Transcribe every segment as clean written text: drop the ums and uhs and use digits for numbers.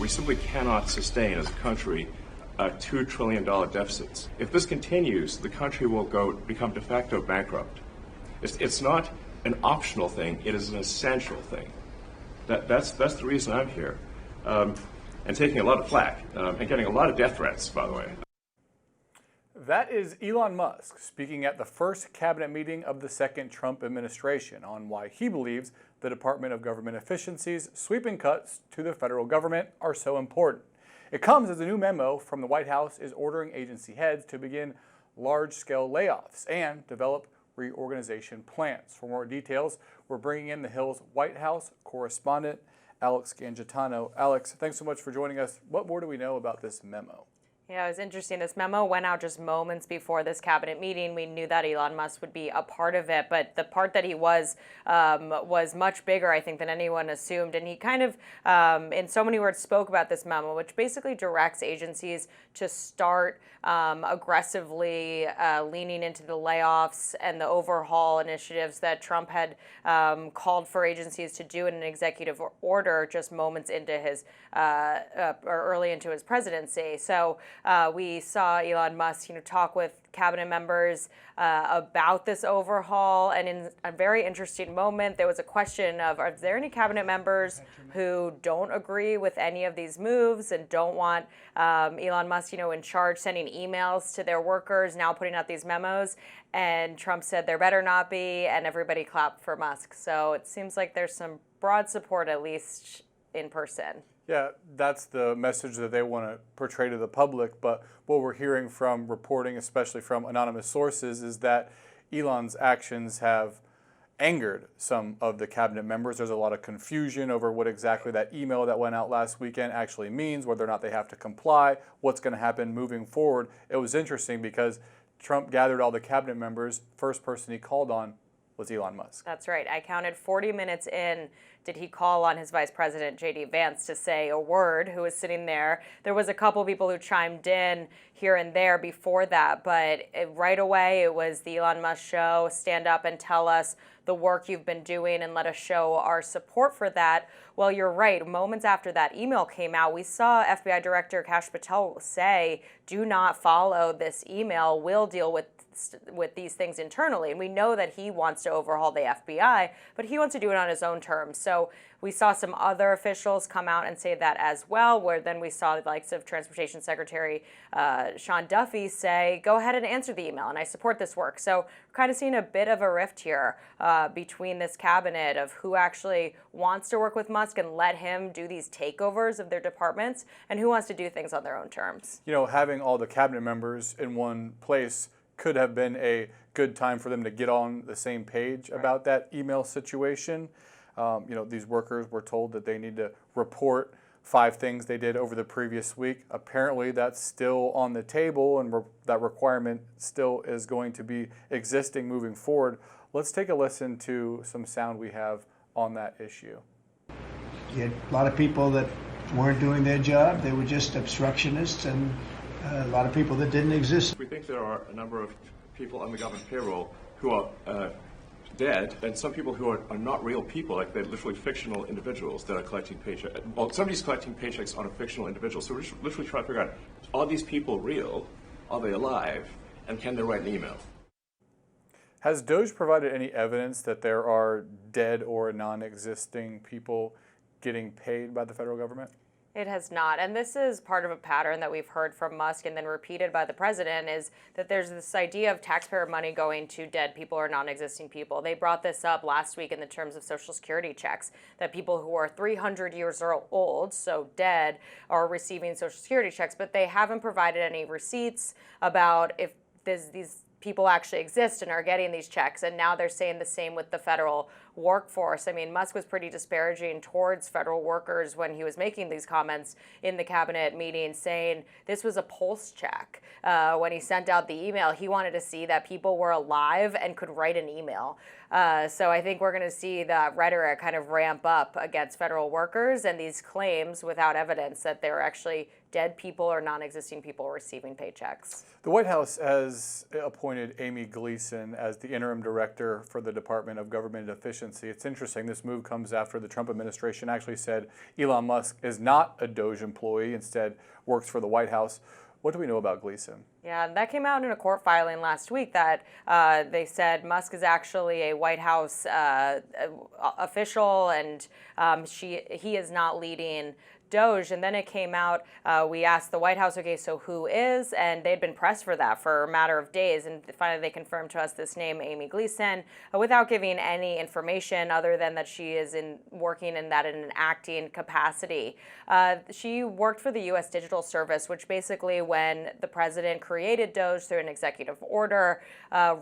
We simply cannot sustain as a country $2 trillion deficits. If this continues, the country will become de facto bankrupt. It's not an optional thing, it is an essential thing. That's the reason I'm here. And taking a lot of flack, and getting a lot of death threats, by the way. That is Elon Musk speaking at the first cabinet meeting of the second Trump administration on why he believes the Department of Government Efficiency's sweeping cuts to the federal government are so important. It comes as a new memo from the White House is ordering agency heads to begin large-scale layoffs and develop reorganization plans. For more details, we're bringing in the Hill's White House correspondent, Alex Gangitano. Alex, thanks so much for joining us. What more do we know about this memo? Yeah, it was interesting. This memo went out just moments before this cabinet meeting. We knew that Elon Musk would be a part of it, but the part that he was much bigger, I think, than anyone assumed. And he kind of, in so many words, spoke about this memo, which basically directs agencies to start aggressively leaning into the layoffs and the overhaul initiatives that Trump had called for agencies to do in an executive order just moments into his, or early into his presidency. So we saw Elon Musk, talk with cabinet members about this overhaul, and in a very interesting moment, there was a question of: are there any cabinet members who don't agree with any of these moves and don't want Elon Musk, in charge, sending emails to their workers, now putting out these memos? And Trump said there better not be, and everybody clapped for Musk. So it seems like there's some broad support, at least in person. Yeah, that's the message that they want to portray to the public. But what we're hearing from reporting, especially from anonymous sources, is that Elon's actions have angered some of the cabinet members. There's a lot of confusion over what exactly that email that went out last weekend actually means, whether or not they have to comply, what's going to happen moving forward. It was interesting because Trump gathered all the cabinet members. First person he called on was Elon Musk. That's right. I counted 40 minutes in. Did he call on his vice president, J.D. Vance, to say a word, who was sitting there? There was a couple people who chimed in here and there before that, but right away it was the Elon Musk show. Stand up and tell us the work you've been doing and let us show our support for that. Well, you're right. Moments after that email came out, we saw FBI Director Kash Patel say, do not follow this email. We'll deal with these things internally. And we know that he wants to overhaul the FBI, but he wants to do it on his own terms. So we saw some other officials come out and say that as well, where then we saw the likes of Transportation Secretary Sean Duffy say, go ahead and answer the email, and I support this work. So we're kind of seeing a bit of a rift here between this cabinet of who actually wants to work with Musk and let him do these takeovers of their departments, and who wants to do things on their own terms. Having all the cabinet members in one place could have been a good time for them to get on the same page about that email situation. These workers were told that they need to report 5 things they did over the previous week. Apparently that's still on the table, and that requirement still is going to be existing moving forward. Let's take a listen to some sound we have on that issue. You had a lot of people that weren't doing their job. They were just obstructionists, and a lot of people that didn't exist. We think there are a number of people on the government payroll who are dead, and some people who are not real people, like they're literally fictional individuals that are collecting paychecks. Well, somebody's collecting paychecks on a fictional individual. So we're just literally trying to figure out, are these people real? Are they alive? And can they write an email? Has DOGE provided any evidence that there are dead or non-existing people getting paid by the federal government? It has not. And this is part of a pattern that we've heard from Musk and then repeated by the president, is that there's this idea of taxpayer money going to dead people or non-existing people. They brought this up last week in the terms of Social Security checks, that people who are 300 years old, so dead, are receiving Social Security checks, but they haven't provided any receipts about if these people actually exist and are getting these checks. And now they're saying the same with the federal workforce. I mean, Musk was pretty disparaging towards federal workers when he was making these comments in the cabinet meeting, saying this was a pulse check. When he sent out the email, he wanted to see that people were alive and could write an email. So I think we're going to see that rhetoric kind of ramp up against federal workers and these claims without evidence that they're actually dead people or non-existing people receiving paychecks. The White House has appointed Amy Gleason as the interim director for the Department of Government Efficiency. It's interesting, this move comes after the Trump administration actually said Elon Musk is not a DOGE employee, instead works for the White House. What do we know about Gleason? Yeah, that came out in a court filing last week that they said Musk is actually a White House official, and he is not leading DOGE. And then it came out, we asked the White House, okay, so who is? And they'd been pressed for that for a matter of days. And finally they confirmed to us this name, Amy Gleason, without giving any information other than that she is working in an acting capacity. She worked for the U.S. Digital Service, which basically, when the president created DOGE through an executive order,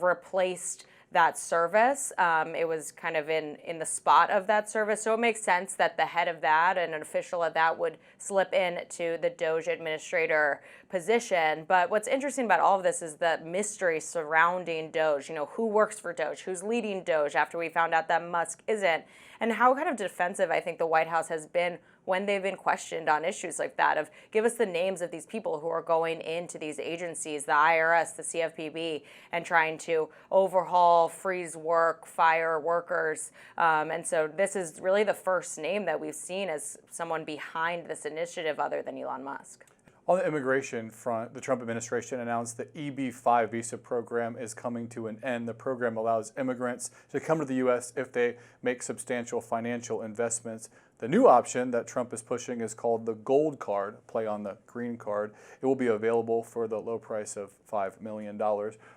replaced that service. It was kind of in the spot of that service. So it makes sense that the head of that and an official of that would slip into the DOGE administrator position. But what's interesting about all of this is the mystery surrounding DOGE. You know, who works for DOGE? Who's leading DOGE after we found out that Musk isn't? And how kind of defensive I think the White House has been when they've been questioned on issues like that, of give us the names of these people who are going into these agencies, the IRS, the CFPB, and trying to overhaul, freeze work, fire workers. And so this is really the first name that we've seen as someone behind this initiative other than Elon Musk. On the immigration front, the Trump administration announced the EB-5 visa program is coming to an end. The program allows immigrants to come to the U.S. if they make substantial financial investments. The new option that Trump is pushing is called the Gold Card, play on the green card. It will be available for the low price of $5 million.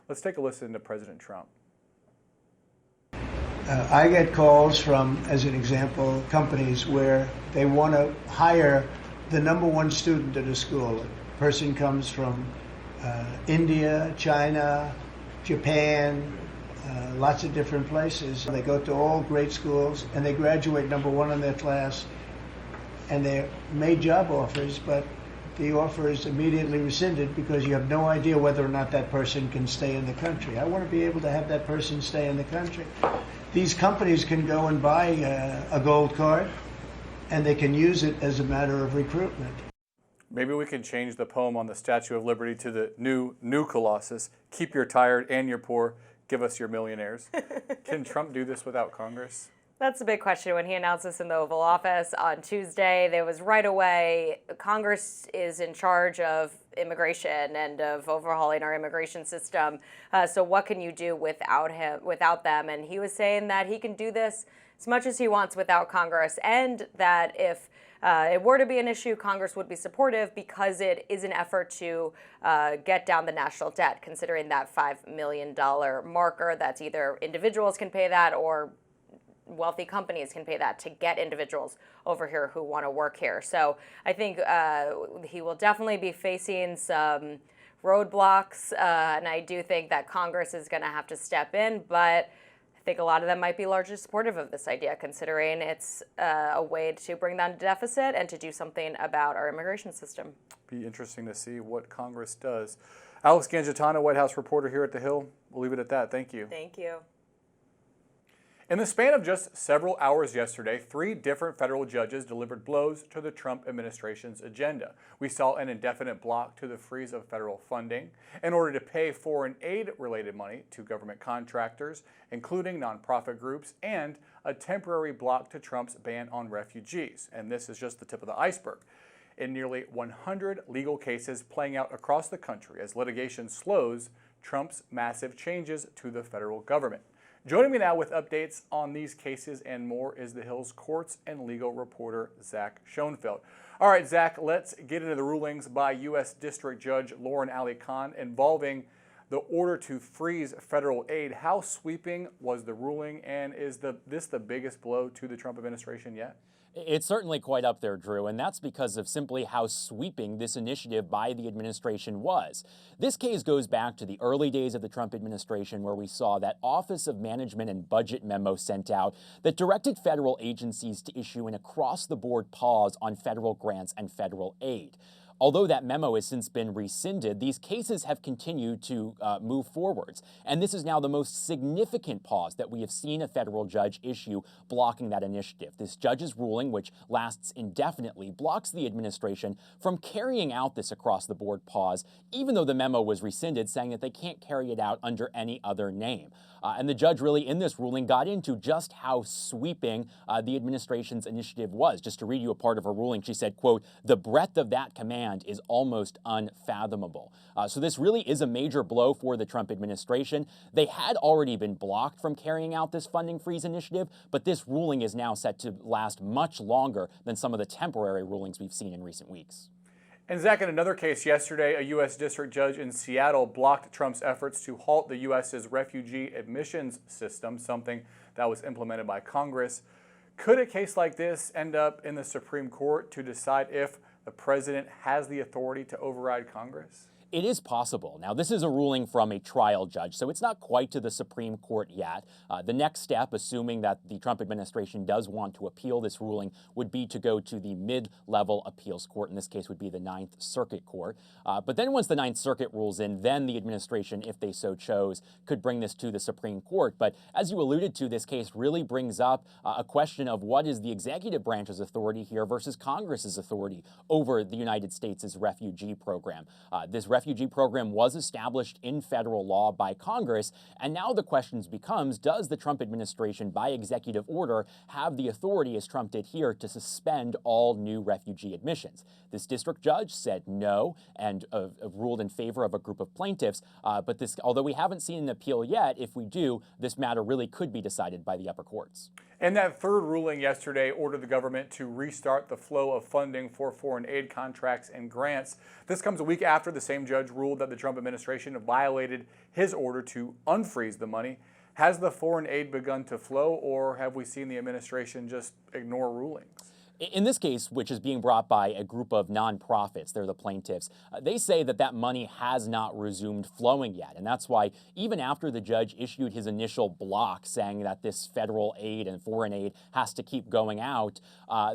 Let's take a listen to President Trump. I get calls from, as an example, companies where they want to hire the number one student at a school. A person comes from India, China, Japan, lots of different places. They go to all great schools and they graduate number one in their class, and they're made job offers, but the offer is immediately rescinded because you have no idea whether or not that person can stay in the country. I want to be able to have that person stay in the country. These companies can go and buy a gold card, and they can use it as a matter of recruitment. Maybe we can change the poem on the Statue of Liberty to the new Colossus. Keep your tired and your poor, give us your millionaires. Can Trump do this without Congress? That's the big question. When he announced this in the Oval Office on Tuesday, there was right away, Congress is in charge of immigration and of overhauling our immigration system. So what can you do without them? And he was saying that he can do this as much as he wants without Congress, and that if it were to be an issue, Congress would be supportive because it is an effort to get down the national debt, considering that $5 million marker. That's either individuals can pay that or wealthy companies can pay that to get individuals over here who want to work here. So I think he will definitely be facing some roadblocks, and I do think that Congress is going to have to step in, but I think a lot of them might be largely supportive of this idea, considering it's a way to bring down the deficit and to do something about our immigration system. Be interesting to see what Congress does. Alex Gangitano, White House reporter here at The Hill. We'll leave it at that. Thank you. Thank you. In the span of just several hours yesterday, 3 different federal judges delivered blows to the Trump administration's agenda. We saw an indefinite block to the freeze of federal funding in order to pay foreign aid-related money to government contractors, including nonprofit groups, and a temporary block to Trump's ban on refugees. And this is just the tip of the iceberg. In nearly 100 legal cases playing out across the country as litigation slows Trump's massive changes to the federal government. Joining me now with updates on these cases and more is The Hill's courts and legal reporter, Zach Schonfeld. All right, Zach, let's get into the rulings by U.S. District Judge Lauren Ali Khan involving the order to freeze federal aid. How sweeping was the ruling, and is this the biggest blow to the Trump administration yet? It's certainly quite up there, Drew, and that's because of simply how sweeping this initiative by the administration was. This case goes back to the early days of the Trump administration, where we saw that Office of Management and Budget memo sent out that directed federal agencies to issue an across-the-board pause on federal grants and federal aid. Although that memo has since been rescinded, these cases have continued to move forwards. And this is now the most significant pause that we have seen a federal judge issue blocking that initiative. This judge's ruling, which lasts indefinitely, blocks the administration from carrying out this across-the-board pause, even though the memo was rescinded, saying that they can't carry it out under any other name. And the judge really, in this ruling, got into just how sweeping the administration's initiative was. Just to read you a part of her ruling, she said, quote, "The breadth of that command is almost unfathomable." So this really is a major blow for the Trump administration. They had already been blocked from carrying out this funding freeze initiative, but this ruling is now set to last much longer than some of the temporary rulings we've seen in recent weeks. And Zach, in another case yesterday, a U.S. district judge in Seattle blocked Trump's efforts to halt the U.S.'s refugee admissions system, something that was implemented by Congress. Could a case like this end up in the Supreme Court to decide if the president has the authority to override Congress? It is possible. Now, this is a ruling from a trial judge, so it's not quite to the Supreme Court yet. The next step, assuming that the Trump administration does want to appeal this ruling, would be to go to the mid-level appeals court. In this case, would be the Ninth Circuit Court. But then once the Ninth Circuit rules in, then the administration, if they so chose, could bring this to the Supreme Court. But as you alluded to, this case really brings up a question of what is the executive branch's authority here versus Congress's authority over the United States' refugee program. This refugee program was established in federal law by Congress, and now the question becomes, does the Trump administration, by executive order, have the authority, as Trump did here, to suspend all new refugee admissions? This district judge said no and ruled in favor of a group of plaintiffs, but this, although we haven't seen an appeal yet, if we do, this matter really could be decided by the upper courts. And that third ruling yesterday ordered the government to restart the flow of funding for foreign aid contracts and grants. This comes a week after the same judge ruled that the Trump administration violated his order to unfreeze the money. Has the foreign aid begun to flow, or have we seen the administration just ignore rulings? In this case, which is being brought by a group of nonprofits, they're the plaintiffs, they say that that money has not resumed flowing yet. And that's why even after the judge issued his initial block saying that this federal aid and foreign aid has to keep going out,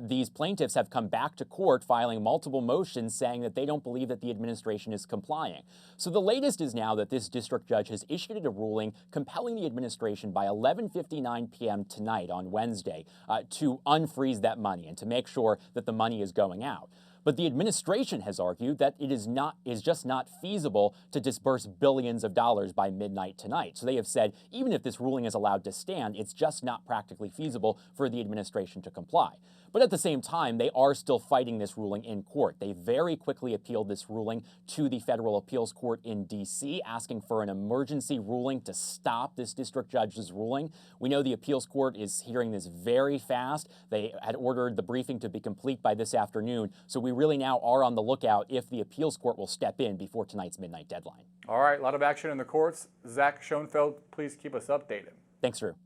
these plaintiffs have come back to court filing multiple motions saying that they don't believe that the administration is complying. So the latest is now that this district judge has issued a ruling compelling the administration by 11:59 p.m. tonight on Wednesday to unfreeze that money and to make sure that the money is going out. But the administration has argued that it is just not feasible to disburse billions of dollars by midnight tonight. So they have said, even if this ruling is allowed to stand, it's just not practically feasible for the administration to comply. But at the same time, they are still fighting this ruling in court. They very quickly appealed this ruling to the federal appeals court in D.C., asking for an emergency ruling to stop this district judge's ruling. We know the appeals court is hearing this very fast. They had ordered the briefing to be complete by this afternoon. So we really now are on the lookout if the appeals court will step in before tonight's midnight deadline. All right, a lot of action in the courts. Zach Schonfeld, please keep us updated. Thanks, Drew.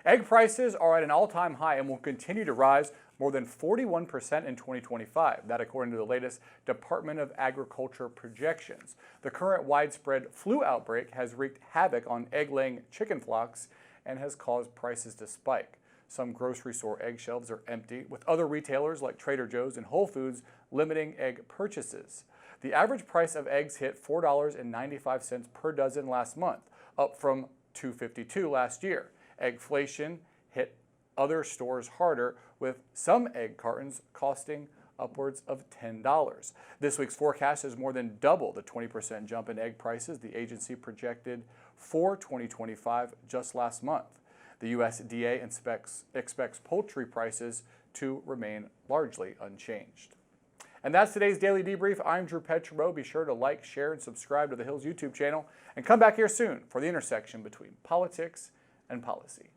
Egg prices are at an all-time high and will continue to rise more than 41% in 2025. That according to the latest Department of Agriculture projections. The current widespread flu outbreak has wreaked havoc on egg-laying chicken flocks and has caused prices to spike. Some grocery store egg shelves are empty, with other retailers like Trader Joe's and Whole Foods limiting egg purchases. The average price of eggs hit $4.95 per dozen last month, up from $2.52 last year. Eggflation hit other stores harder, with some egg cartons costing upwards of $10. This week's forecast is more than double the 20% jump in egg prices the agency projected for 2025 just last month. The USDA expects poultry prices to remain largely unchanged. And that's today's Daily Debrief. I'm Drew Petrimoulx. Be sure to like, share, and subscribe to the Hills YouTube channel. And come back here soon for the intersection between politics and policy.